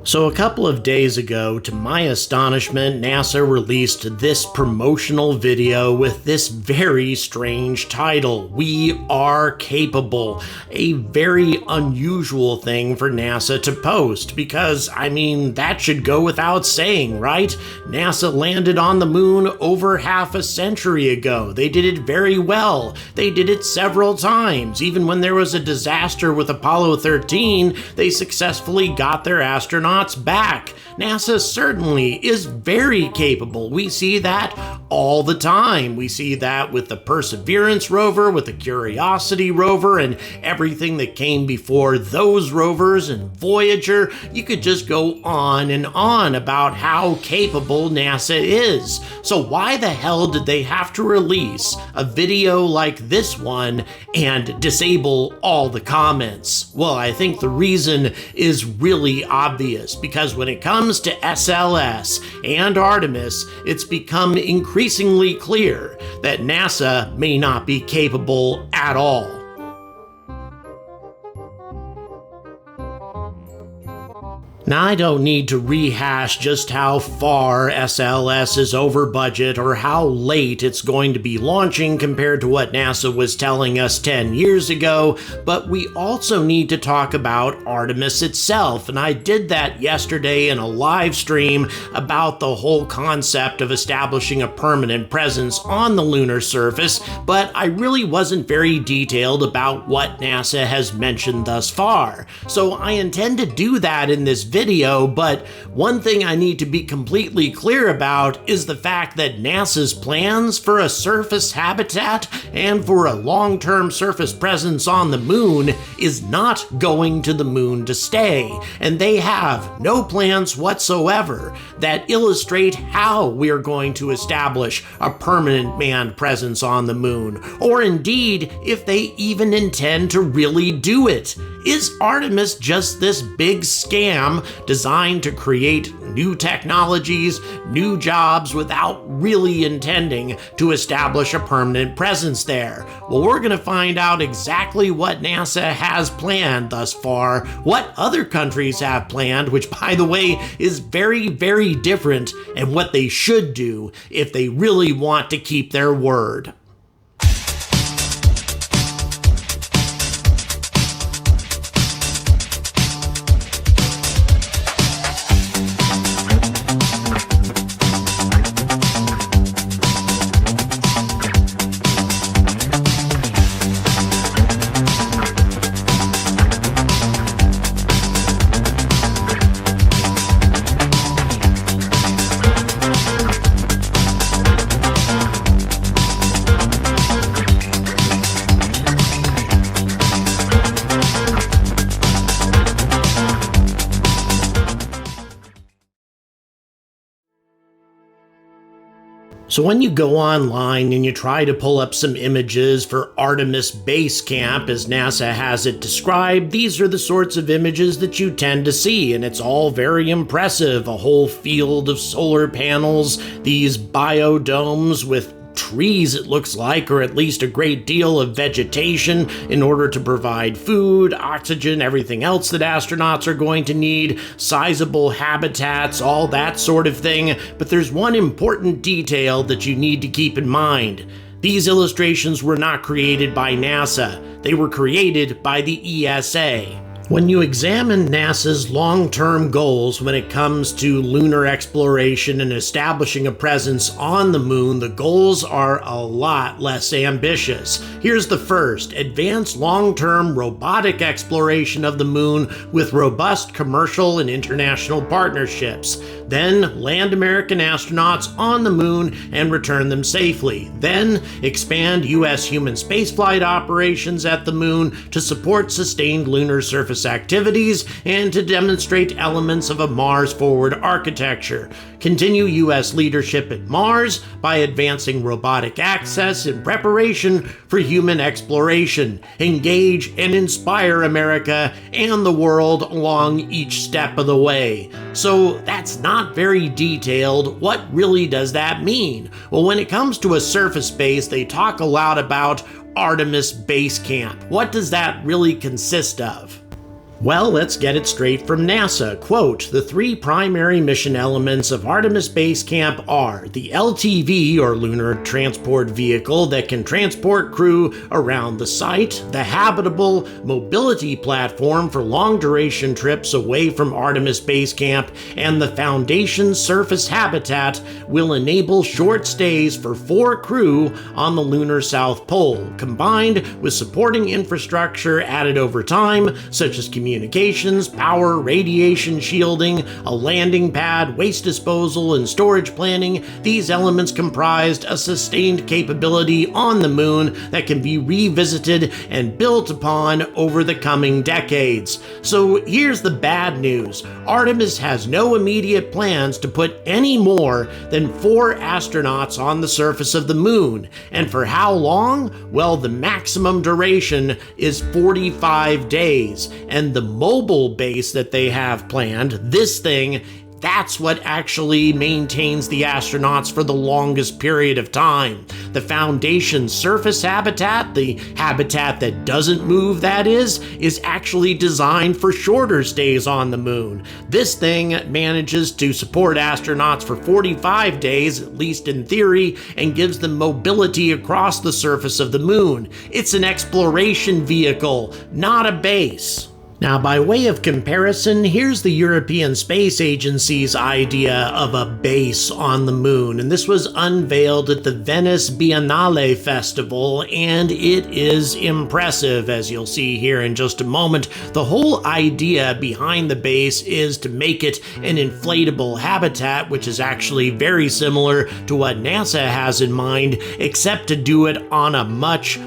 So a couple of days ago, to my astonishment, NASA released this promotional video with this very strange title, "We Are Capable," a very unusual thing for NASA to post because, that should go without saying, right? NASA landed on the moon over half a century ago. They did it very well. They did it several times. Even when there was a disaster with Apollo 13, they successfully got their astronauts back. NASA certainly is very capable. We see that all the time. We see that with the Perseverance rover, with the Curiosity rover, and everything that came before those rovers and Voyager. You could just go on and on about how capable NASA is. So why the hell did they have to release a video like this one and disable all the comments? Well, I think the reason is really obvious, because when it comes to SLS and Artemis, it's become increasingly clear that NASA may not be capable at all. Now, I don't need to rehash just how far SLS is over budget or how late it's going to be launching compared to what NASA was telling us 10 years ago, but we also need to talk about Artemis itself, and I did that yesterday in a live stream about the whole concept of establishing a permanent presence on the lunar surface, but I really wasn't very detailed about what NASA has mentioned thus far. So I intend to do that in this video, but one thing I need to be completely clear about is the fact that NASA's plans for a surface habitat and for a long-term surface presence on the moon is not going to the moon to stay, and they have no plans whatsoever that illustrate how we are going to establish a permanent manned presence on the moon, or indeed if they even intend to really do it. Is Artemis just this big scam designed to create new technologies, new jobs, without really intending to establish a permanent presence there? Well, we're going to find out exactly what NASA has planned thus far, what other countries have planned, which, by the way, is very, very different, and what they should do if they really want to keep their word. So when you go online and you try to pull up some images for Artemis Base Camp, as NASA has it described, these are the sorts of images that you tend to see, and it's all very impressive. A whole field of solar panels, these biodomes with trees, it looks like, or at least a great deal of vegetation in order to provide food, oxygen, everything else that astronauts are going to need, sizable habitats, all that sort of thing. But there's one important detail that you need to keep in mind. These illustrations were not created by NASA. They were created by the ESA. When you examine NASA's long-term goals when it comes to lunar exploration and establishing a presence on the moon, the goals are a lot less ambitious. Here's the first: advance long-term robotic exploration of the moon with robust commercial and international partnerships. Then land American astronauts on the moon and return them safely. Then expand U.S. human spaceflight operations at the moon to support sustained lunar surface activities and to demonstrate elements of a Mars-forward architecture. Continue U.S. leadership at Mars by advancing robotic access in preparation for human exploration. Engage and inspire America and the world along each step of the way. So that's not very detailed. What really does that mean? Well, when it comes to a surface base, they talk a lot about Artemis Base Camp. What does that really consist of? Well, let's get it straight from NASA. Quote, the three primary mission elements of Artemis Base Camp are the LTV, or Lunar Transport Vehicle, that can transport crew around the site, the habitable mobility platform for long-duration trips away from Artemis Base Camp, and the Foundation surface habitat will enable short stays for 4 crew on the lunar South Pole, combined with supporting infrastructure added over time, such as communications, power, radiation shielding, a landing pad, waste disposal, and storage planning. These elements comprised a sustained capability on the moon that can be revisited and built upon over the coming decades. So here's the bad news. Artemis has no immediate plans to put any more than 4 astronauts on the surface of the moon. And for how long? Well, the maximum duration is 45 days. And the mobile base that they have planned, this thing, that's what actually maintains the astronauts for the longest period of time. The Foundation surface habitat, the habitat that doesn't move, that is actually designed for shorter stays on the moon. This thing manages to support astronauts for 45 days, at least in theory, and gives them mobility across the surface of the moon. It's an exploration vehicle, not a base. Now, by way of comparison, here's the European Space Agency's idea of a base on the moon, and this was unveiled at the Venice Biennale Festival, and it is impressive, as you'll see here in just a moment. The whole idea behind the base is to make it an inflatable habitat, which is actually very similar to what NASA has in mind, except to do it on a much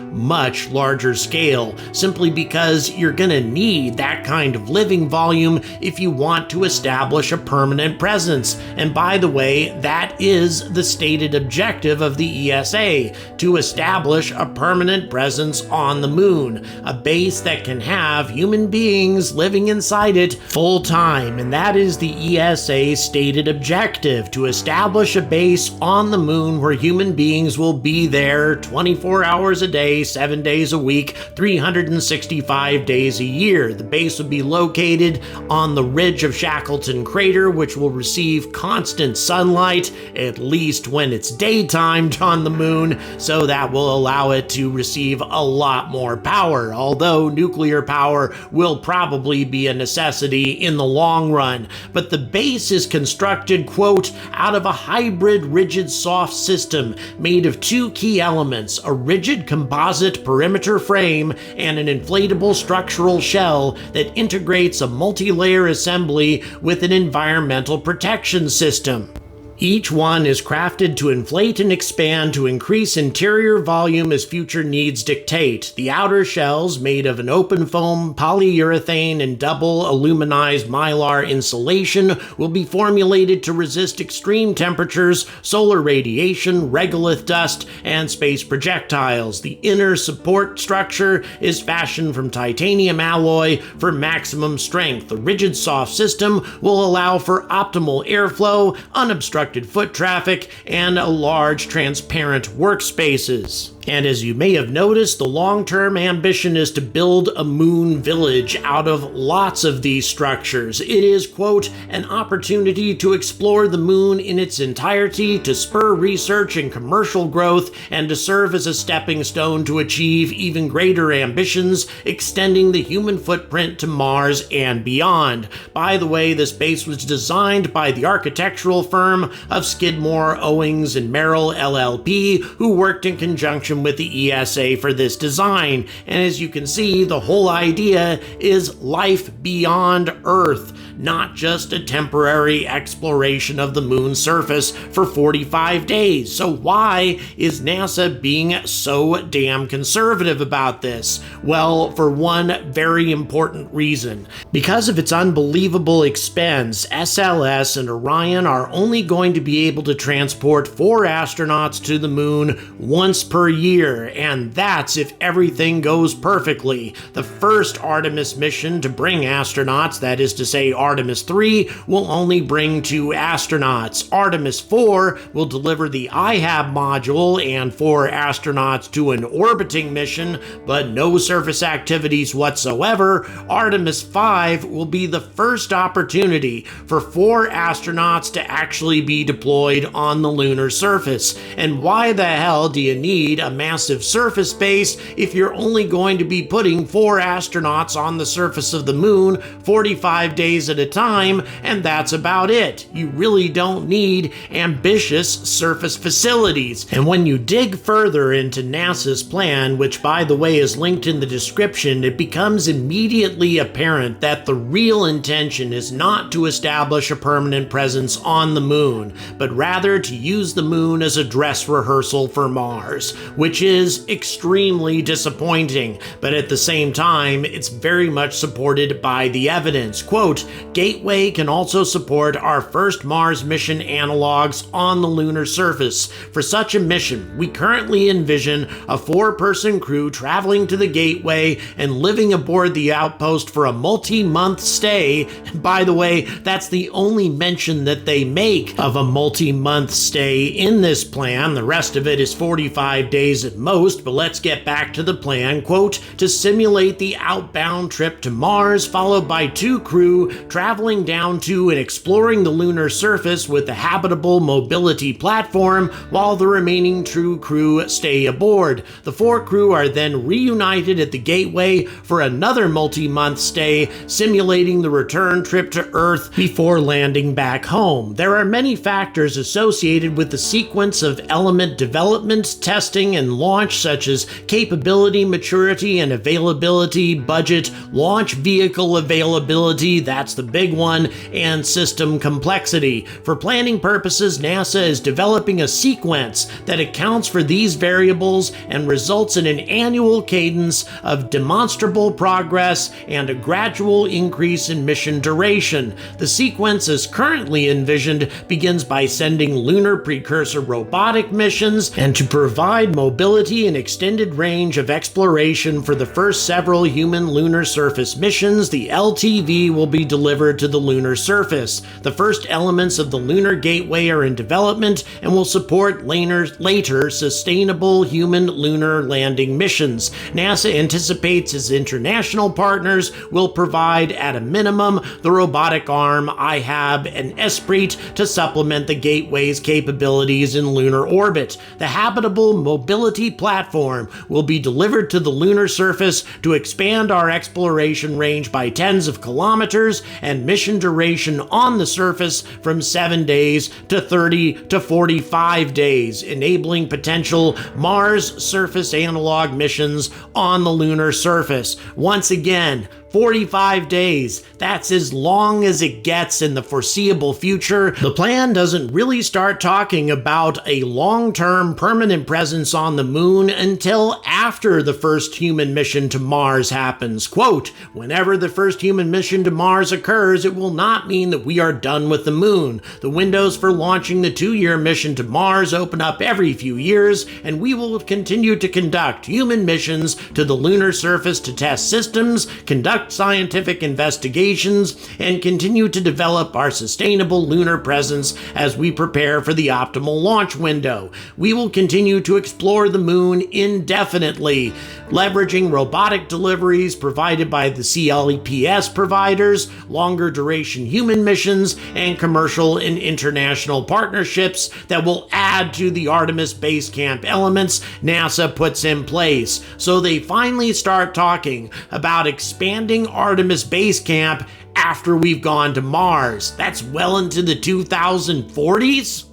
larger scale, simply because you're gonna need that kind of living volume if you want to establish a permanent presence. And by the way, that is the stated objective of the ESA, to establish a permanent presence on the moon, a base that can have human beings living inside it full time. And that is the ESA's stated objective, to establish a base on the moon where human beings will be there 24 hours a day, 7 days a week, 365 days a year. The base would be located on the ridge of Shackleton Crater, which will receive constant sunlight, at least when it's daytime on the moon, so that will allow it to receive a lot more power, although nuclear power will probably be a necessity in the long run. But the base is constructed, quote, out of a hybrid rigid-soft system made of 2 key elements, a rigid composite perimeter frame and an inflatable structural shell that integrates a multi-layer assembly with an environmental protection system. Each one is crafted to inflate and expand to increase interior volume as future needs dictate. The outer shells, made of an open foam polyurethane and double aluminized mylar insulation, will be formulated to resist extreme temperatures, solar radiation, regolith dust, and space projectiles. The inner support structure is fashioned from titanium alloy for maximum strength. The rigid soft system will allow for optimal airflow, unobstructed foot traffic, and large transparent workspaces. And as you may have noticed, the long-term ambition is to build a moon village out of lots of these structures. It is, quote, an opportunity to explore the moon in its entirety, to spur research and commercial growth, and to serve as a stepping stone to achieve even greater ambitions, extending the human footprint to Mars and beyond. By the way, this base was designed by the architectural firm of Skidmore, Owings, and Merrill LLP, who worked in conjunction with the ESA for this design. And as you can see, the whole idea is life beyond Earth, not just a temporary exploration of the moon's surface for 45 days. So why is NASA being so damn conservative about this? Well, for one very important reason. Because of its unbelievable expense, SLS and Orion are only going to be able to transport 4 astronauts to the moon once per year year, and that's if everything goes perfectly. The first Artemis mission to bring astronauts, that is to say Artemis 3, will only bring 2 astronauts. Artemis 4 will deliver the IHAB module and 4 astronauts to an orbiting mission, but no surface activities whatsoever. Artemis 5 will be the first opportunity for 4 astronauts to actually be deployed on the lunar surface. And why the hell do you need a massive surface base if you're only going to be putting 4 astronauts on the surface of the moon 45 days at a time, and that's about it? You really don't need ambitious surface facilities. And when you dig further into NASA's plan, which by the way is linked in the description, it becomes immediately apparent that the real intention is not to establish a permanent presence on the moon, but rather to use the moon as a dress rehearsal for Mars, which is extremely disappointing, but at the same time, it's very much supported by the evidence. Quote, "Gateway can also support our first Mars mission analogs on the lunar surface. For such a mission, we currently envision a 4-person crew traveling to the Gateway and living aboard the outpost for a multi-month stay." By the way, that's the only mention that they make of a multi-month stay in this plan. The rest of it is 45 days at most, but let's get back to the plan. Quote, "To simulate the outbound trip to Mars, followed by 2 crew traveling down to and exploring the lunar surface with a habitable mobility platform, while the remaining 2 crew stay aboard. The 4 crew are then reunited at the Gateway for another multi-month stay, simulating the return trip to Earth before landing back home. There are many factors associated with the sequence of element development, testing, and launch, such as capability, maturity, and availability, budget, launch vehicle availability, that's the big one, and system complexity. For planning purposes, NASA is developing a sequence that accounts for these variables and results in an annual cadence of demonstrable progress and a gradual increase in mission duration. The sequence as currently envisioned begins by sending lunar precursor robotic missions, and to provide mobility and extended range of exploration for the first several human lunar surface missions, the LTV will be delivered to the lunar surface. The first elements of the Lunar Gateway are in development and will support later sustainable human lunar landing missions. NASA anticipates its international partners will provide, at a minimum, the robotic arm, IHAB, and Esprit to supplement the Gateway's capabilities in lunar orbit. The habitable mobility platform will be delivered to the lunar surface to expand our exploration range by tens of kilometers and mission duration on the surface from 7 days to 30 to 45 days, enabling potential Mars surface analog missions on the lunar surface. Once again, 45 days. That's as long as it gets in the foreseeable future. The plan doesn't really start talking about a long-term permanent presence on the moon until after the first human mission to Mars happens. Quote, "Whenever the first human mission to Mars occurs, it will not mean that we are done with the moon. The windows for launching the 2-year mission to Mars open up every few years, and we will continue to conduct human missions to the lunar surface to test systems, conduct scientific investigations, and continue to develop our sustainable lunar presence as we prepare for the optimal launch window. We will continue to explore the moon indefinitely, leveraging robotic deliveries provided by the CLEPS providers, longer duration human missions, and commercial and international partnerships that will add to the Artemis Base Camp elements NASA puts in place." So they finally start talking about expanding Artemis Base Camp after we've gone to Mars. That's well into the 2040s?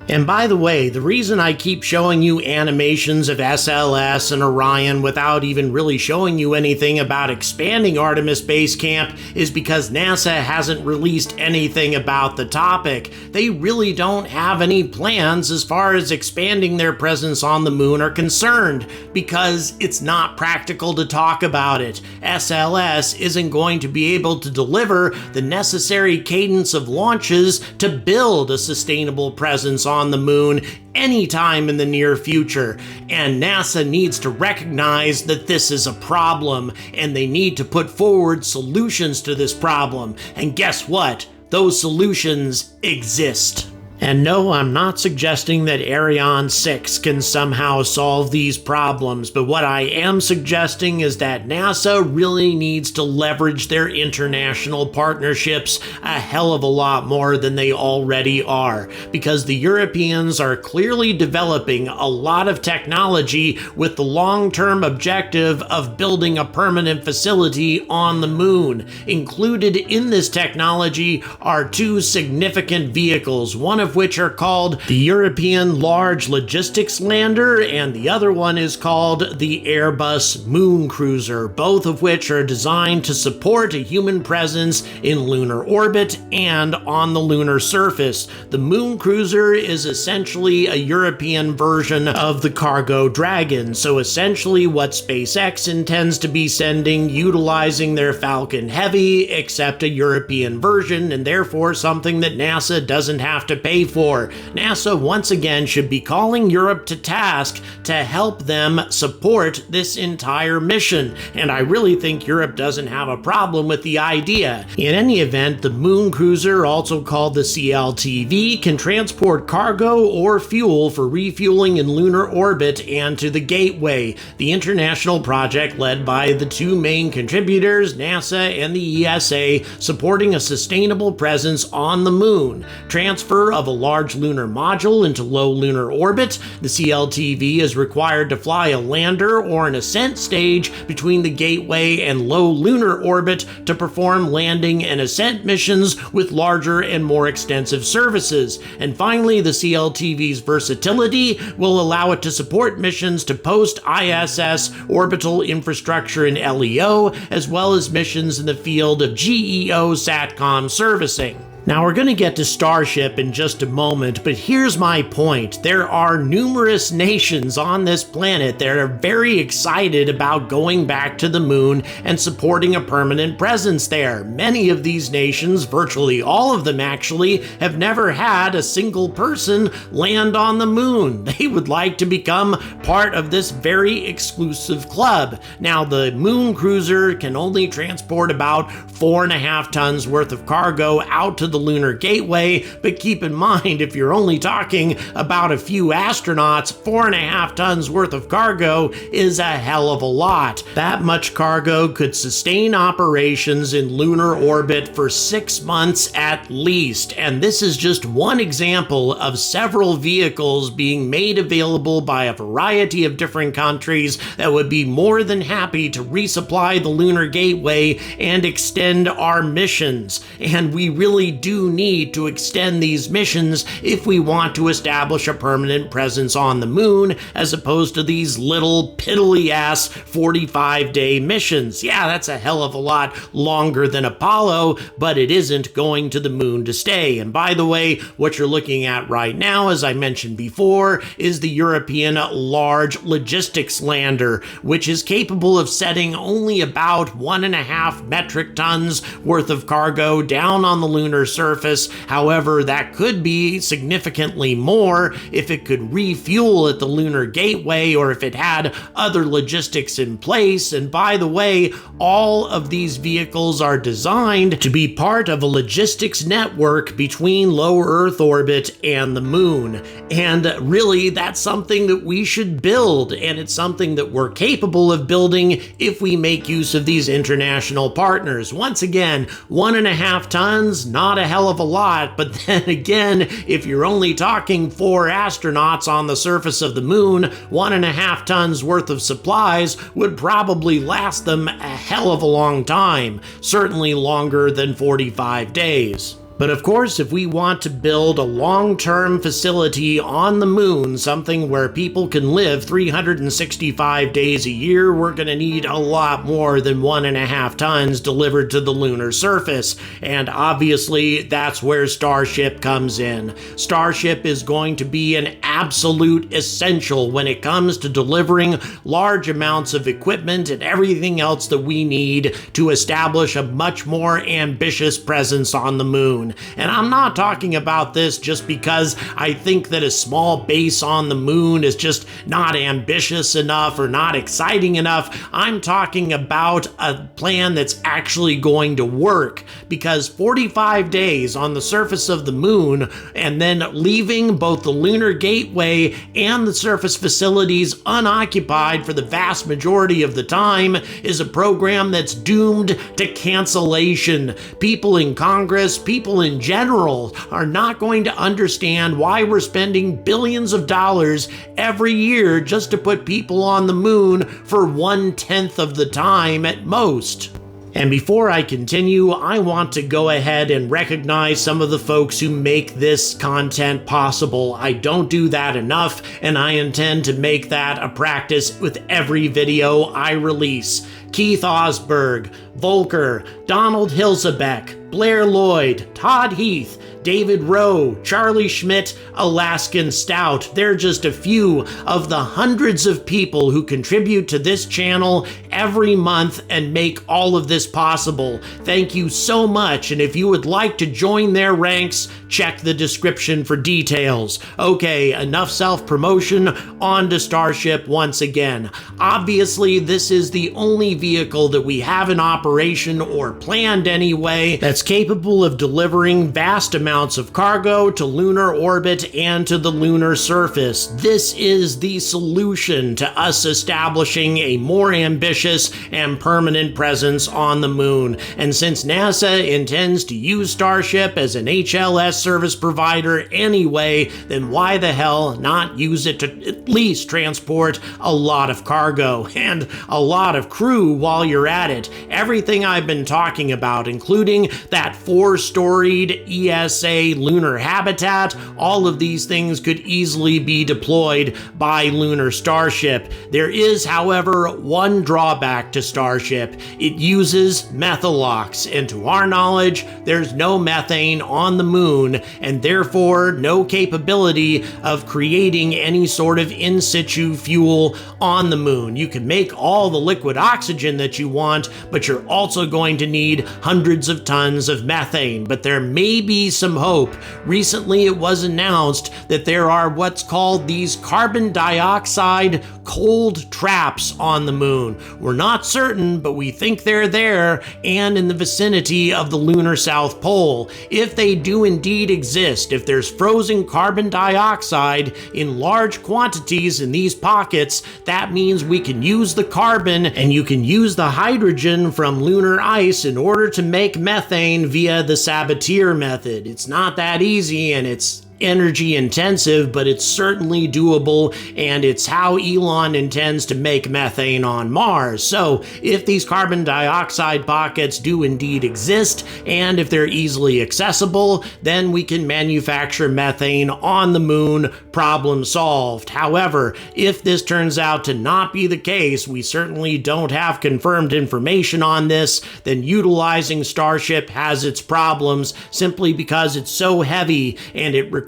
And by the way, the reason I keep showing you animations of SLS and Orion without even really showing you anything about expanding Artemis Base Camp is because NASA hasn't released anything about the topic. They really don't have any plans as far as expanding their presence on the moon are concerned, because it's not practical to talk about it. SLS isn't going to be able to deliver the necessary cadence of launches to build a sustainable presence on the moon anytime in the near future, and NASA needs to recognize that this is a problem, and they need to put forward solutions to this problem. And guess what? Those solutions exist. And no, I'm not suggesting that Ariane 6 can somehow solve these problems, but what I am suggesting is that NASA really needs to leverage their international partnerships a hell of a lot more than they already are, because the Europeans are clearly developing a lot of technology with the long-term objective of building a permanent facility on the moon. Included in this technology are two significant vehicles, one of which are called the European Large Logistics Lander, and the other one is called the Airbus Moon Cruiser, both of which are designed to support a human presence in lunar orbit and on the lunar surface. The Moon Cruiser is essentially a European version of the Cargo Dragon, so essentially what SpaceX intends to be sending utilizing their Falcon Heavy, except a European version, and therefore something that NASA doesn't have to pay for. NASA once again should be calling Europe to task to help them support this entire mission, and I really think Europe doesn't have a problem with the idea. In any event, the Moon Cruiser, also called the CLTV, can transport cargo or fuel for refueling in lunar orbit and to the Gateway, the international project led by the two main contributors, NASA and the ESA, supporting a sustainable presence on the moon. Transfer of a large lunar module into low lunar orbit. The CLTV is required to fly a lander or an ascent stage between the Gateway and low lunar orbit to perform landing and ascent missions with larger and more extensive services. And finally, the CLTV's versatility will allow it to support missions to post-ISS orbital infrastructure in LEO, as well as missions in the field of GEO SATCOM servicing. Now, we're going to get to Starship in just a moment, but here's my point. There are numerous nations on this planet that are very excited about going back to the moon and supporting a permanent presence there. Many of these nations, virtually all of them actually, have never had a single person land on the moon. They would like to become part of this very exclusive club. Now, the Moon Cruiser can only transport about 4.5 tons worth of cargo out to the lunar gateway, but keep in mind, if you're only talking about a few astronauts, 4.5 tons worth of cargo is a hell of a lot. That much cargo could sustain operations in lunar orbit for 6 months at least, and this is just one example of several vehicles being made available by a variety of different countries that would be more than happy to resupply the lunar gateway and extend our missions. And we really do need to extend these missions if we want to establish a permanent presence on the moon, as opposed to these little piddly-ass 45-day missions. Yeah, that's a hell of a lot longer than Apollo, but it isn't going to the moon to stay. And by the way, what you're looking at right now, as I mentioned before, is the European Large Logistics Lander, which is capable of setting only about 1.5 metric tons worth of cargo down on the lunar surface. However, that could be significantly more if it could refuel at the lunar gateway or if it had other logistics in place. And by the way, all of these vehicles are designed to be part of a logistics network between low Earth orbit and the moon. And really, that's something that we should build, and it's something that we're capable of building if we make use of these international partners. Once again, 1.5 tons, not a hell of a lot, but then again, if you're only talking 4 astronauts on the surface of the moon, 1.5 tons worth of supplies would probably last them a hell of a long time, certainly longer than 45 days. But of course, if we want to build a long-term facility on the moon, something where people can live 365 days a year, we're going to need a lot more than 1.5 tons delivered to the lunar surface. And obviously, that's where Starship comes in. Starship is going to be an absolute essential when it comes to delivering large amounts of equipment and everything else that we need to establish a much more ambitious presence on the moon. moon. And I'm not talking about this just because I think that a small base on the moon is just not ambitious enough or not exciting enough. I'm talking about a plan that's actually going to work, because 45 days on the surface of the moon and then leaving both the lunar gateway and the surface facilities unoccupied for the vast majority of the time is a program that's doomed to cancellation. People in Congress, people in general, are not going to understand why we're spending billions of dollars every year just to put people on the moon for 1/10 of the time at most. And before I continue, I want to go ahead and recognize some of the folks who make this content possible. I don't do that enough, and I intend to make that a practice with every video I release. Keith Osberg, Volker, Donald Hilsebeck, Blair Lloyd, Todd Heath, David Rowe, Charlie Schmidt, Alaskan Stout. They're just a few of the hundreds of people who contribute to this channel every month and make all of this possible. Thank you so much, and if you would like to join their ranks, check the description for details. Okay, enough self-promotion, on to Starship once again. Obviously, this is the only vehicle that we have in operation, or planned anyway, that's capable of delivering vast amounts of cargo to lunar orbit and to the lunar surface. This is the solution to us establishing a more ambitious and permanent presence on the moon. And since NASA intends to use Starship as an HLS service provider anyway, then why the hell not use it to at least transport a lot of cargo and a lot of crew while you're at it? Everything I've been talking about, including that 4-storied ESA lunar habitat, all of these things could easily be deployed by lunar Starship. There is, however, one drawback to Starship. It uses methalox, and to our knowledge, there's no methane on the moon, and therefore no capability of creating any sort of in situ fuel on the moon. You can make all the liquid oxygen that you want, but you're also going to need hundreds of tons of methane. But there may be some hope. Recently, it was announced that there are what's called these carbon dioxide cold traps on the moon. We're not certain, but we think they're there and in the vicinity of the lunar South Pole. If they do indeed exist, if there's frozen carbon dioxide in large quantities in these pockets, that means we can use the carbon and you can use the hydrogen from lunar ice in order to make methane via the Sabatier method. It's not that easy, and it's energy intensive, but it's certainly doable, and it's how Elon intends to make methane on Mars. So if these carbon dioxide pockets do indeed exist, and if they're easily accessible, then we can manufacture methane on the moon. Problem solved. However, if this turns out to not be the case, we certainly don't have confirmed information on this, then utilizing Starship has its problems simply because it's so heavy and it requires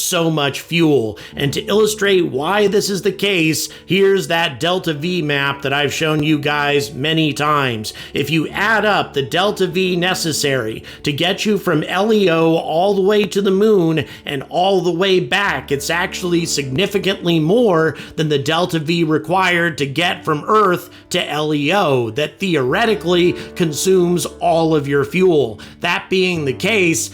so much fuel. And to illustrate why this is the case, here's that delta V map that I've shown you guys many times. If you add up the delta V necessary to get you from LEO all the way to the moon and all the way back, it's actually significantly more than the delta V required to get from Earth to LEO, that theoretically consumes all of your fuel. That being the case,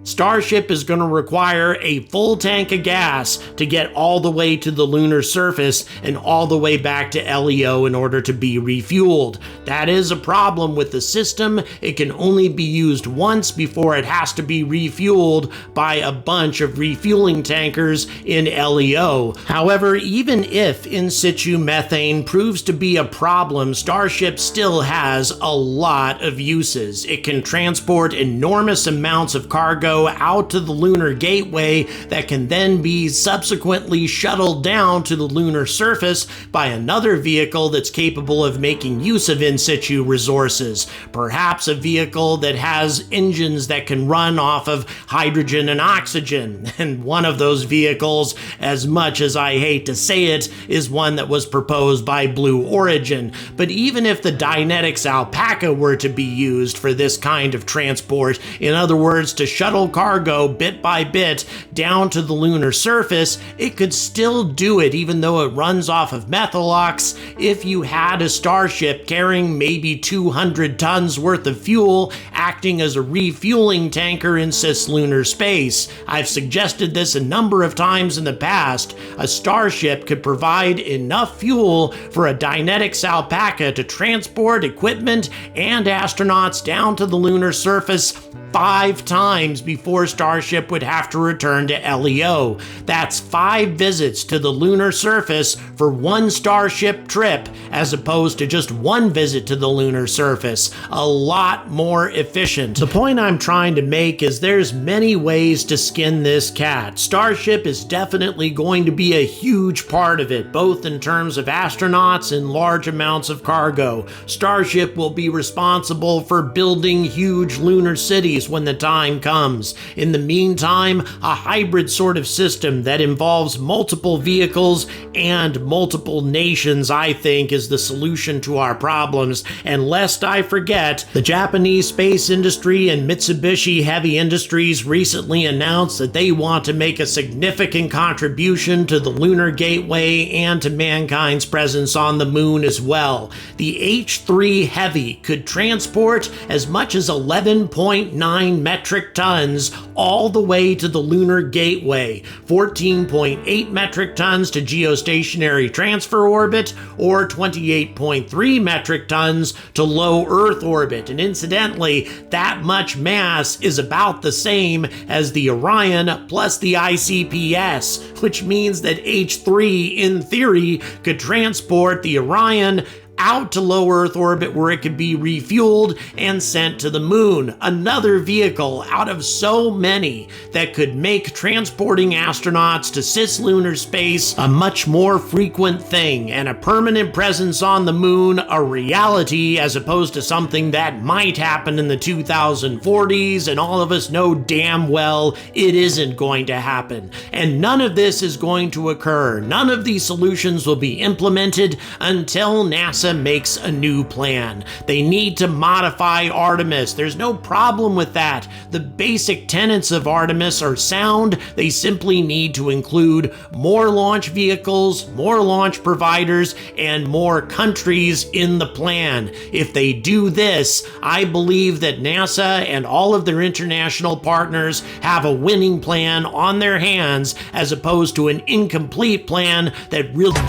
Starship is going to require a full tank of gas to get all the way to the lunar surface and all the way back to LEO in order to be refueled. That is a problem with the system. It can only be used once before it has to be refueled by a bunch of refueling tankers in LEO. However, even if in situ methane proves to be a problem, Starship still has a lot of uses. It can transport enormous amounts of cargo cargo out to the lunar gateway that can then be subsequently shuttled down to the lunar surface by another vehicle that's capable of making use of in situ resources. Perhaps a vehicle that has engines that can run off of hydrogen and oxygen. And one of those vehicles, as much as I hate to say it, is one that was proposed by Blue Origin. But even if the Dynetics Alpaca were to be used for this kind of transport, in other words, to shuttle cargo bit by bit down to the lunar surface, it could still do it even though it runs off of methalox if you had a Starship carrying maybe 200 tons worth of fuel acting as a refueling tanker in cislunar space. I've suggested this a number of times in the past. A Starship could provide enough fuel for a Dynetics Alpaca to transport equipment and astronauts down to the lunar surface 5 times before Starship would have to return to LEO. That's 5 visits to the lunar surface for one Starship trip, as opposed to just one visit to the lunar surface. A lot more efficient. The point I'm trying to make is there's many ways to skin this cat. Starship is definitely going to be a huge part of it, both in terms of astronauts and large amounts of cargo. Starship will be responsible for building huge lunar cities when the time comes. In the meantime, a hybrid sort of system that involves multiple vehicles and multiple nations, I think, is the solution to our problems. And lest I forget, the Japanese space industry and Mitsubishi Heavy Industries recently announced that they want to make a significant contribution to the lunar gateway and to mankind's presence on the moon as well. The H3 Heavy could transport as much as 11.9 metric tons all the way to the lunar gateway, 14.8 metric tons to geostationary transfer orbit, or 28.3 metric tons to low Earth orbit. And incidentally, that much mass is about the same as the Orion plus the ICPS, which means that H3, in theory, could transport the Orion out to low Earth orbit where it could be refueled and sent to the moon. Another vehicle out of so many that could make transporting astronauts to cislunar space a much more frequent thing, and a permanent presence on the moon a reality, as opposed to something that might happen in the 2040s, and all of us know damn well it isn't going to happen. And none of this is going to occur. None of these solutions will be implemented until NASA makes a new plan. They need to modify Artemis. There's no problem with that. The basic tenets of Artemis are sound. They simply need to include more launch vehicles, more launch providers, and more countries in the plan. If they do this, I believe that NASA and all of their international partners have a winning plan on their hands, as opposed to an incomplete plan that really